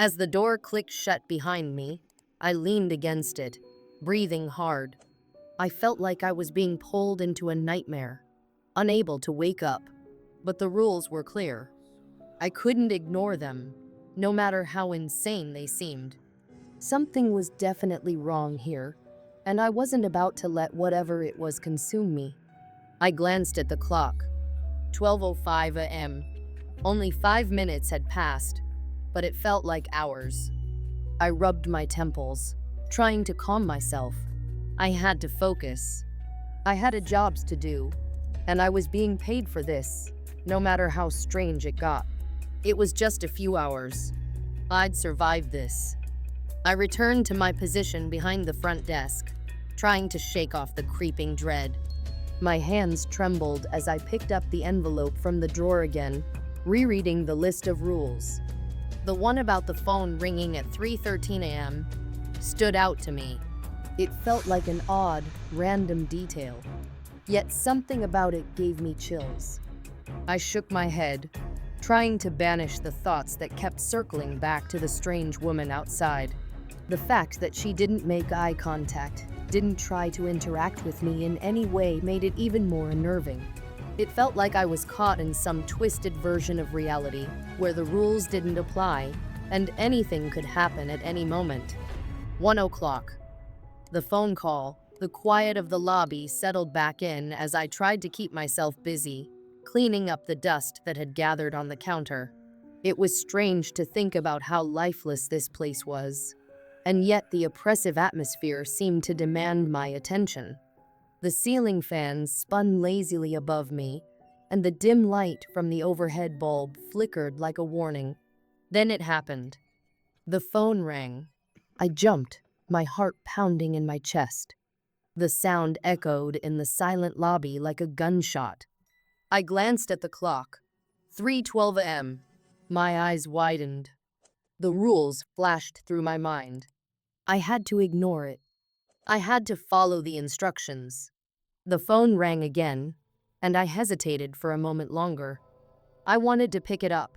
As the door clicked shut behind me, I leaned against it, breathing hard. I felt like I was being pulled into a nightmare, unable to wake up. But the rules were clear. I couldn't ignore them, no matter how insane they seemed. Something was definitely wrong here, and I wasn't about to let whatever it was consume me. I glanced at the clock. 12:05 a.m. Only 5 minutes had passed, but it felt like hours. I rubbed my temples, trying to calm myself. I had to focus. I had jobs to do, and I was being paid for this, no matter how strange it got. It was just a few hours. I'd survive this. I returned to my position behind the front desk, trying to shake off the creeping dread. My hands trembled as I picked up the envelope from the drawer again, rereading the list of rules. The one about the phone ringing at 3:13 a.m. stood out to me. It felt like an odd, random detail, yet something about it gave me chills. I shook my head, trying to banish the thoughts that kept circling back to the strange woman outside. The fact that she didn't make eye contact, didn't try to interact with me in any way made it even more unnerving. It felt like I was caught in some twisted version of reality, where the rules didn't apply, and anything could happen at any moment. 1 o'clock. The phone call, the quiet of the lobby settled back in as I tried to keep myself busy, cleaning up the dust that had gathered on the counter. It was strange to think about how lifeless this place was, and yet the oppressive atmosphere seemed to demand my attention. The ceiling fans spun lazily above me, and the dim light from the overhead bulb flickered like a warning. Then it happened. The phone rang. I jumped, my heart pounding in my chest. The sound echoed in the silent lobby like a gunshot. I glanced at the clock. 3:12 a.m. My eyes widened. The rules flashed through my mind. I had to ignore it. I had to follow the instructions. The phone rang again, and I hesitated for a moment longer. I wanted to pick it up.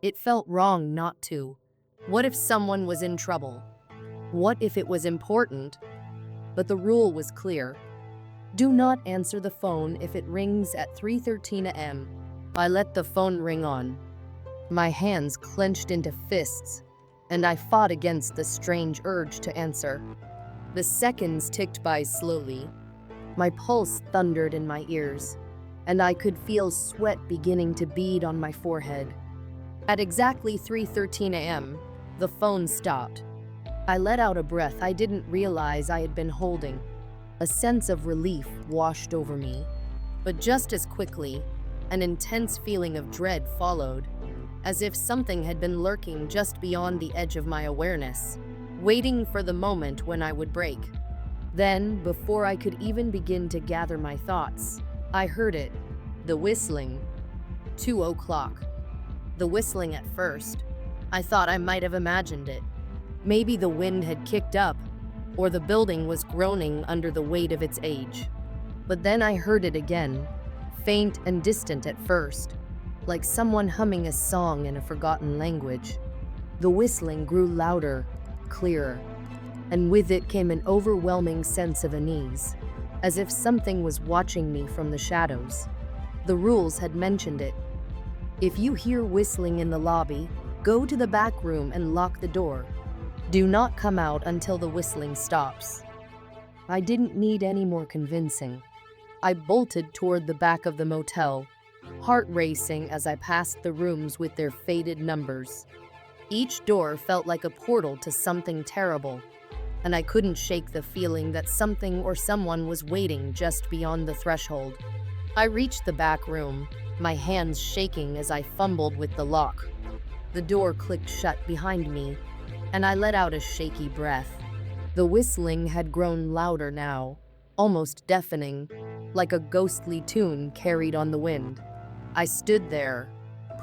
It felt wrong not to. What if someone was in trouble? What if it was important? But the rule was clear. Do not answer the phone if it rings at 3:13 a.m. I let the phone ring on. My hands clenched into fists, and I fought against the strange urge to answer. The seconds ticked by slowly. My pulse thundered in my ears, and I could feel sweat beginning to bead on my forehead. At exactly 3:13 a.m., the phone stopped. I let out a breath I didn't realize I had been holding. A sense of relief washed over me, but just as quickly, an intense feeling of dread followed, as if something had been lurking just beyond the edge of my awareness, waiting for the moment when I would break. Then, before I could even begin to gather my thoughts, I heard it, the whistling. 2 o'clock. The whistling at first. I thought I might have imagined it. Maybe the wind had kicked up, or the building was groaning under the weight of its age. But then I heard it again, faint and distant at first, like someone humming a song in a forgotten language. The whistling grew louder, clearer, and with it came an overwhelming sense of unease, as if something was watching me from the shadows. The rules had mentioned it. If you hear whistling in the lobby, go to the back room and lock the door. Do not come out until the whistling stops. I didn't need any more convincing. I bolted toward the back of the motel, heart racing as I passed the rooms with their faded numbers. Each door felt like a portal to something terrible, and I couldn't shake the feeling that something or someone was waiting just beyond the threshold. I reached the back room, my hands shaking as I fumbled with the lock. The door clicked shut behind me, and I let out a shaky breath. The whistling had grown louder now, almost deafening, like a ghostly tune carried on the wind. I stood there,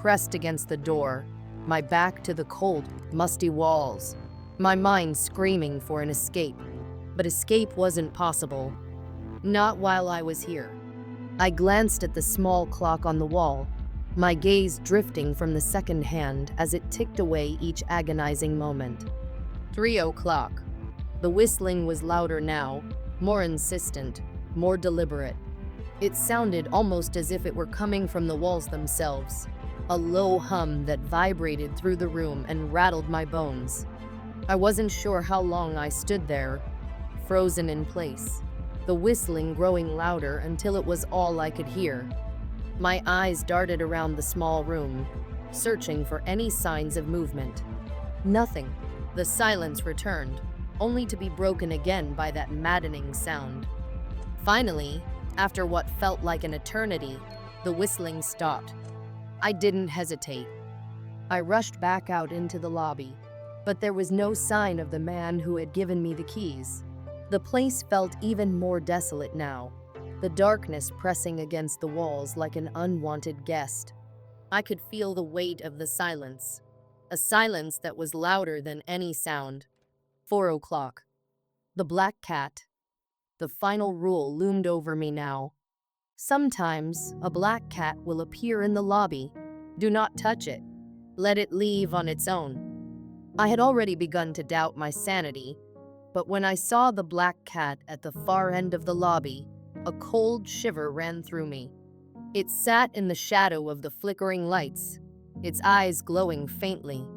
pressed against the door, my back to the cold, musty walls, my mind screaming for an escape. But escape wasn't possible. Not while I was here. I glanced at the small clock on the wall. my gaze drifting from the second hand as it ticked away each agonizing moment. 3 o'clock. The whistling was louder now, more insistent, more deliberate. It sounded almost as if it were coming from the walls themselves, a low hum that vibrated through the room and rattled my bones. I wasn't sure how long I stood there, frozen in place, the whistling growing louder until it was all I could hear. My eyes darted around the small room, searching for any signs of movement. Nothing. The silence returned, only to be broken again by that maddening sound. Finally, after what felt like an eternity, the whistling stopped. I didn't hesitate. I rushed back out into the lobby, but there was no sign of the man who had given me the keys. The place felt even more desolate now, the darkness pressing against the walls like an unwanted guest. I could feel the weight of the silence, a silence that was louder than any sound. 4 o'clock. The black cat. The final rule loomed over me now. Sometimes a black cat will appear in the lobby. Do not touch it. Let it leave on its own. I had already begun to doubt my sanity, but when I saw the black cat at the far end of the lobby, a cold shiver ran through me. It sat in the shadow of the flickering lights, its eyes glowing faintly,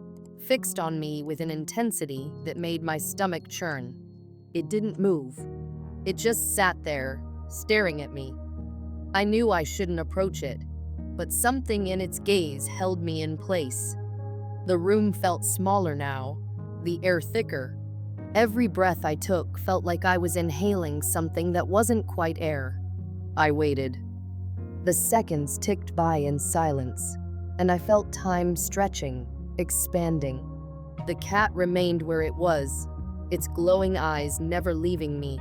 fixed on me with an intensity that made my stomach churn. It didn't move. It just sat there, staring at me. I knew I shouldn't approach it, but something in its gaze held me in place. The room felt smaller now, the air thicker. Every breath I took felt like I was inhaling something that wasn't quite air. I waited. The seconds ticked by in silence, and I felt time stretching, expanding. The cat remained where it was, its glowing eyes never leaving me.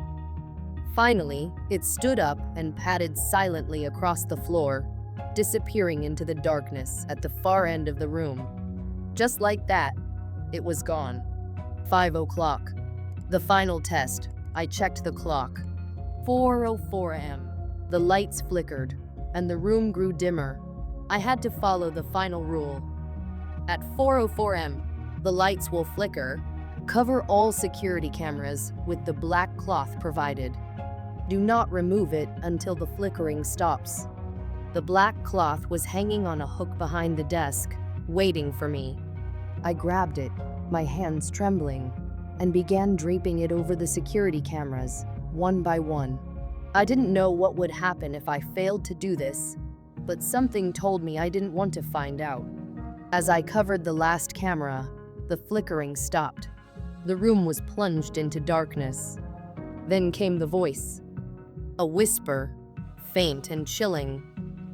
Finally, it stood up and padded silently across the floor, disappearing into the darkness at the far end of the room. Just like that, it was gone. 5 o'clock. The final test. I checked the clock. 4:04 a.m. The lights flickered, and the room grew dimmer. I had to follow the final rule. At 4:04 a.m., the lights will flicker. Cover all security cameras with the black cloth provided. Do not remove it until the flickering stops. The black cloth was hanging on a hook behind the desk, waiting for me. I grabbed it, my hands trembling, and began draping it over the security cameras, one by one. I didn't know what would happen if I failed to do this, but something told me I didn't want to find out. As I covered the last camera, the flickering stopped. The room was plunged into darkness. Then came the voice. A whisper, faint and chilling,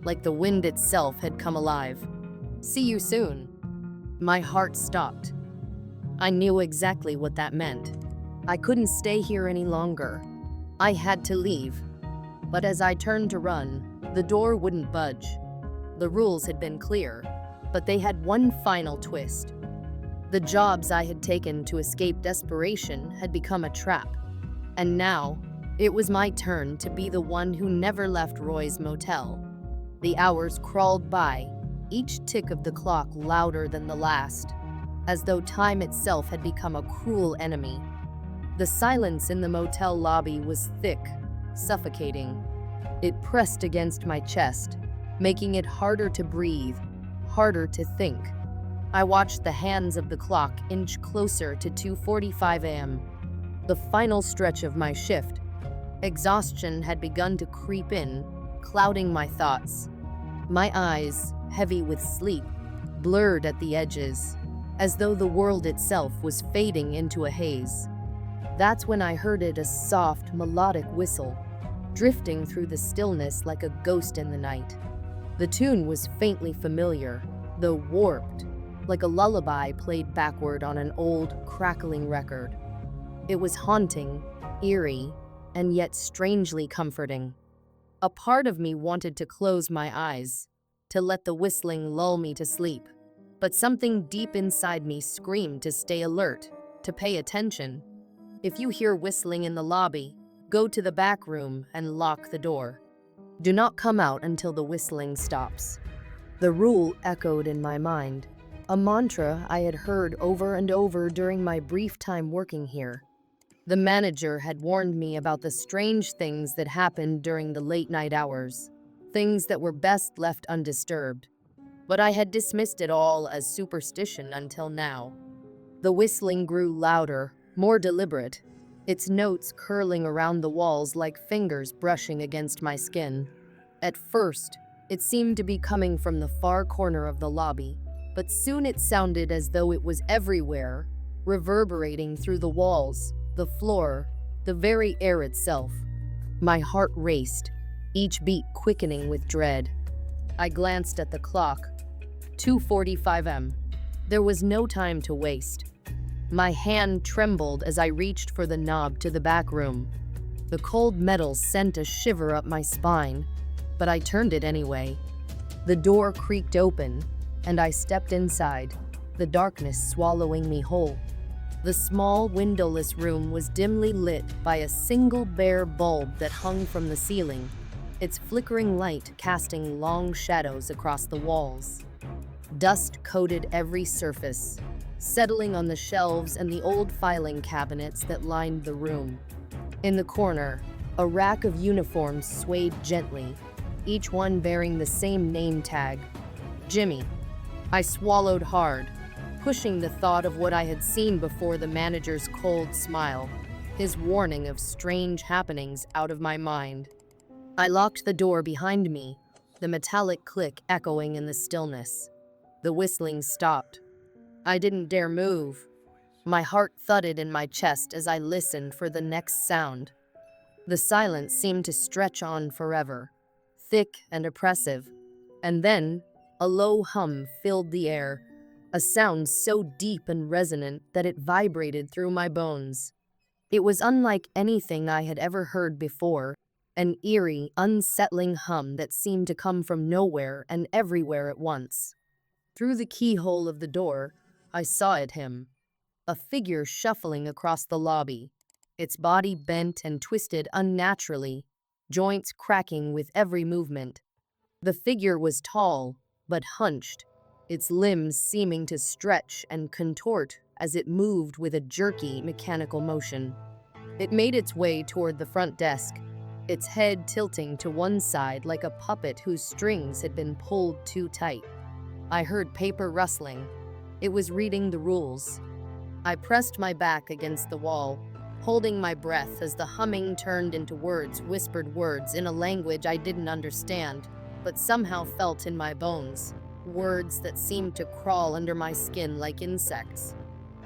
like the wind itself had come alive. See you soon. My heart stopped. I knew exactly what that meant. I couldn't stay here any longer. I had to leave. But as I turned to run, the door wouldn't budge. The rules had been clear, but they had one final twist. The jobs I had taken to escape desperation had become a trap. And now, it was my turn to be the one who never left Roy's motel. The hours crawled by, each tick of the clock louder than the last, as though time itself had become a cruel enemy. The silence in the motel lobby was thick, suffocating. It pressed against my chest, making it harder to breathe, harder to think. I watched the hands of the clock inch closer to 2:45 a.m., the final stretch of my shift. Exhaustion had begun to creep in, clouding my thoughts. My eyes, heavy with sleep, blurred at the edges, as though the world itself was fading into a haze. That's when I heard a soft, melodic whistle, drifting through the stillness like a ghost in the night. The tune was faintly familiar, though warped, like a lullaby played backward on an old, crackling record. It was haunting, eerie, and yet strangely comforting. A part of me wanted to close my eyes, to let the whistling lull me to sleep. But something deep inside me screamed to stay alert, to pay attention. If you hear whistling in the lobby, go to the back room and lock the door. Do not come out until the whistling stops. The rule echoed in my mind, a mantra I had heard over and over during my brief time working here. The manager had warned me about the strange things that happened during the late night hours, things that were best left undisturbed. But I had dismissed it all as superstition until now. The whistling grew louder, more deliberate, its notes curling around the walls like fingers brushing against my skin. At first, it seemed to be coming from the far corner of the lobby, but soon it sounded as though it was everywhere, reverberating through the walls, the floor, the very air itself. My heart raced, each beat quickening with dread. I glanced at the clock. 2:45 am. There was no time to waste. My hand trembled as I reached for the knob to the back room. The cold metal sent a shiver up my spine, but I turned it anyway. The door creaked open, and I stepped inside, the darkness swallowing me whole. The small, windowless room was dimly lit by a single bare bulb that hung from the ceiling, its flickering light casting long shadows across the walls. Dust coated every surface, settling on the shelves and the old filing cabinets that lined the room. In the corner, a rack of uniforms swayed gently, each one bearing the same name tag, Jimmy. I swallowed hard, pushing the thought of what I had seen before the manager's cold smile, his warning of strange happenings out of my mind. I locked the door behind me, the metallic click echoing in the stillness. The whistling stopped. I didn't dare move. My heart thudded in my chest as I listened for the next sound. The silence seemed to stretch on forever, thick and oppressive, and then a low hum filled the air, a sound so deep and resonant that it vibrated through my bones. It was unlike anything I had ever heard before, an eerie, unsettling hum that seemed to come from nowhere and everywhere at once. Through the keyhole of the door, I saw him, a figure shuffling across the lobby, its body bent and twisted unnaturally, joints cracking with every movement. The figure was tall, but hunched, its limbs seeming to stretch and contort as it moved with a jerky, mechanical motion. It made its way toward the front desk, its head tilting to one side like a puppet whose strings had been pulled too tight. I heard paper rustling. It was reading the rules. I pressed my back against the wall, holding my breath as the humming turned into whispered words in a language I didn't understand, but somehow felt in my bones, words that seemed to crawl under my skin like insects.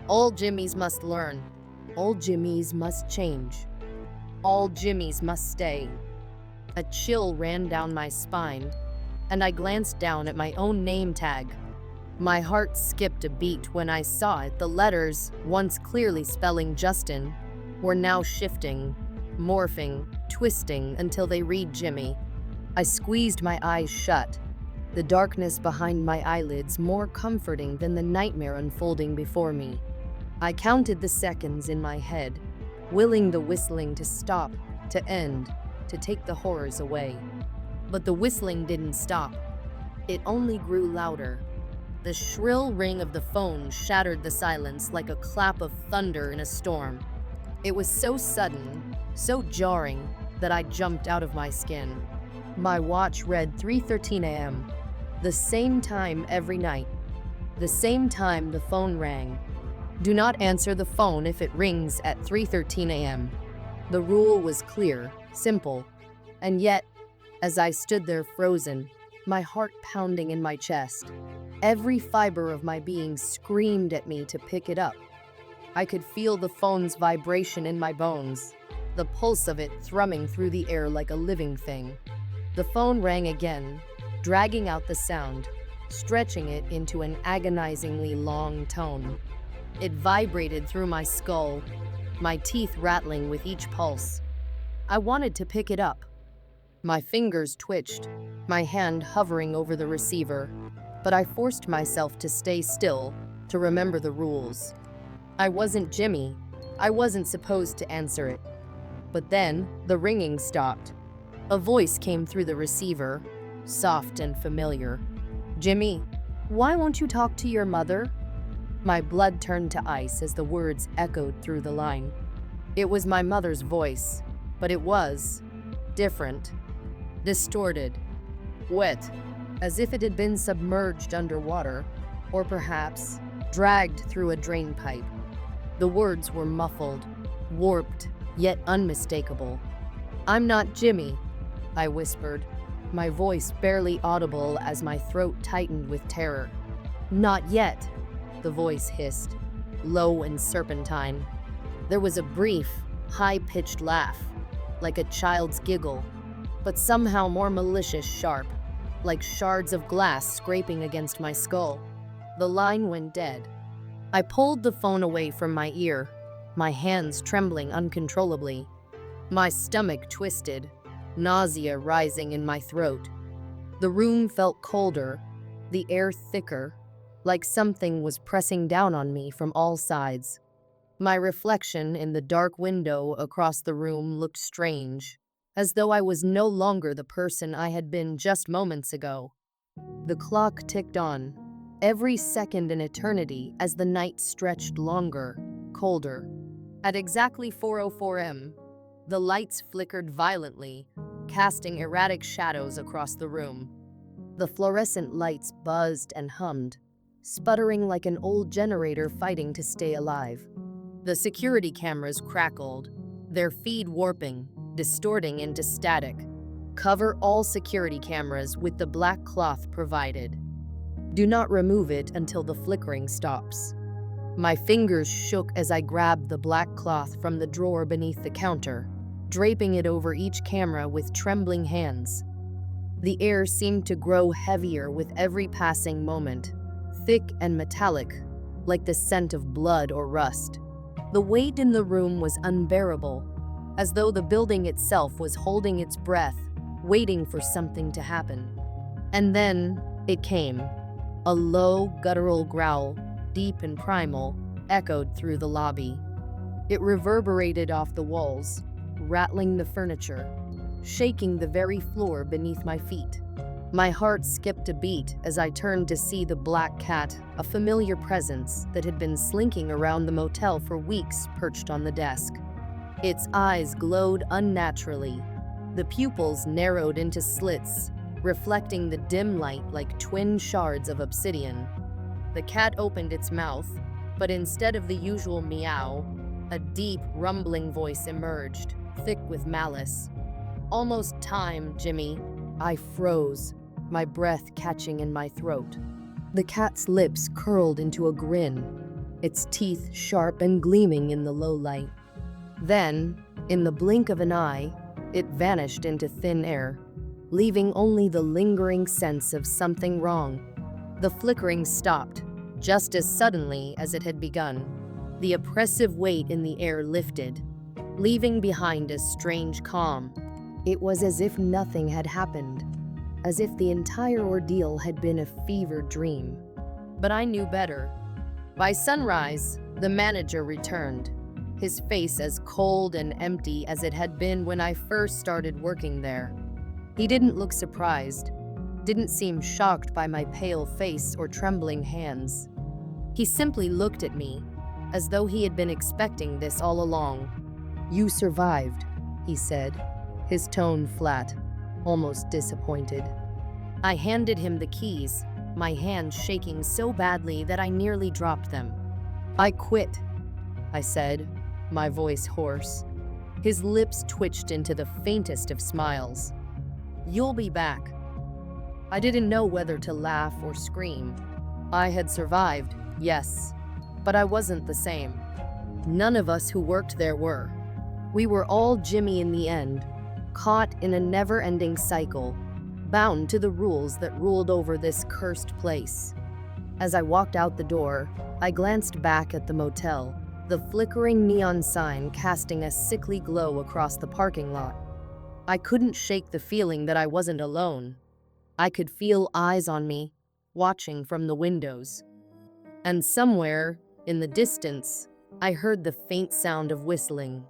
All Jimmies must learn. All Jimmies must change. All Jimmies must stay. A chill ran down my spine, and I glanced down at my own name tag. My heart skipped a beat when I saw it. The letters, once clearly spelling Justin, were now shifting, morphing, twisting until they read Jimmy. I squeezed my eyes shut, the darkness behind my eyelids more comforting than the nightmare unfolding before me. I counted the seconds in my head, willing the whistling to stop, to end, to take the horrors away. But the whistling didn't stop. It only grew louder. The shrill ring of the phone shattered the silence like a clap of thunder in a storm. It was so sudden, so jarring, that I jumped out of my skin. My watch read 3:13 a.m., the same time every night, the same time the phone rang. Do not answer the phone if it rings at 3:13 a.m. The rule was clear, simple, and yet, as I stood there frozen, my heart pounding in my chest, every fiber of my being screamed at me to pick it up. I could feel the phone's vibration in my bones, the pulse of it thrumming through the air like a living thing. The phone rang again, dragging out the sound, stretching it into an agonizingly long tone. It vibrated through my skull, my teeth rattling with each pulse. I wanted to pick it up. My fingers twitched, my hand hovering over the receiver, but I forced myself to stay still, to remember the rules. I wasn't Jimmy. I wasn't supposed to answer it. But then, the ringing stopped. A voice came through the receiver, soft and familiar. Jimmy, why won't you talk to your mother? My blood turned to ice as the words echoed through the line. It was my mother's voice, but it was different, distorted, wet, as if it had been submerged underwater, or perhaps dragged through a drain pipe. The words were muffled, warped, yet unmistakable. "I'm not Jimmy," I whispered, my voice barely audible as my throat tightened with terror. "Not yet," the voice hissed, low and serpentine. There was a brief, high-pitched laugh, like a child's giggle, but somehow more malicious sharp, like shards of glass scraping against my skull. The line went dead. I pulled the phone away from my ear, my hands trembling uncontrollably. My stomach twisted, nausea rising in my throat. The room felt colder, the air thicker, like something was pressing down on me from all sides. My reflection in the dark window across the room looked strange, as though I was no longer the person I had been just moments ago. The clock ticked on, every second an eternity as the night stretched longer, colder. At exactly 4:04 am, the lights flickered violently, casting erratic shadows across the room. The fluorescent lights buzzed and hummed, sputtering like an old generator fighting to stay alive. The security cameras crackled, their feed warping, distorting into static. Cover all security cameras with the black cloth provided. Do not remove it until the flickering stops. My fingers shook as I grabbed the black cloth from the drawer beneath the counter, draping it over each camera with trembling hands. The air seemed to grow heavier with every passing moment, thick and metallic, like the scent of blood or rust. The weight in the room was unbearable, as though the building itself was holding its breath, waiting for something to happen. And then it came. A low, guttural growl, deep and primal, echoed through the lobby. It reverberated off the walls, rattling the furniture, shaking the very floor beneath my feet. My heart skipped a beat as I turned to see the black cat, a familiar presence that had been slinking around the motel for weeks, perched on the desk. Its eyes glowed unnaturally, the pupils narrowed into slits, reflecting the dim light like twin shards of obsidian. The cat opened its mouth, but instead of the usual meow, a deep, rumbling voice emerged, thick with malice. "Almost time, Jimmy." I froze, my breath catching in my throat. The cat's lips curled into a grin, its teeth sharp and gleaming in the low light. Then, in the blink of an eye, it vanished into thin air, leaving only the lingering sense of something wrong. The flickering stopped, just as suddenly as it had begun. The oppressive weight in the air lifted, leaving behind a strange calm. It was as if nothing had happened, as if the entire ordeal had been a fevered dream. But I knew better. By sunrise, the manager returned, his face as cold and empty as it had been when I first started working there. He didn't look surprised, didn't seem shocked by my pale face or trembling hands. He simply looked at me, as though he had been expecting this all along. "You survived," he said, his tone flat, almost disappointed. I handed him the keys, my hands shaking so badly that I nearly dropped them. "I quit," I said, my voice hoarse. His lips twitched into the faintest of smiles. "You'll be back." I didn't know whether to laugh or scream. I had survived, yes, but I wasn't the same. None of us who worked there were. We were all Jimmy in the end, caught in a never-ending cycle, bound to the rules that ruled over this cursed place. As I walked out the door, I glanced back at the motel, the flickering neon sign casting a sickly glow across the parking lot. I couldn't shake the feeling that I wasn't alone. I could feel eyes on me, watching from the windows. And somewhere, in the distance, I heard the faint sound of whistling.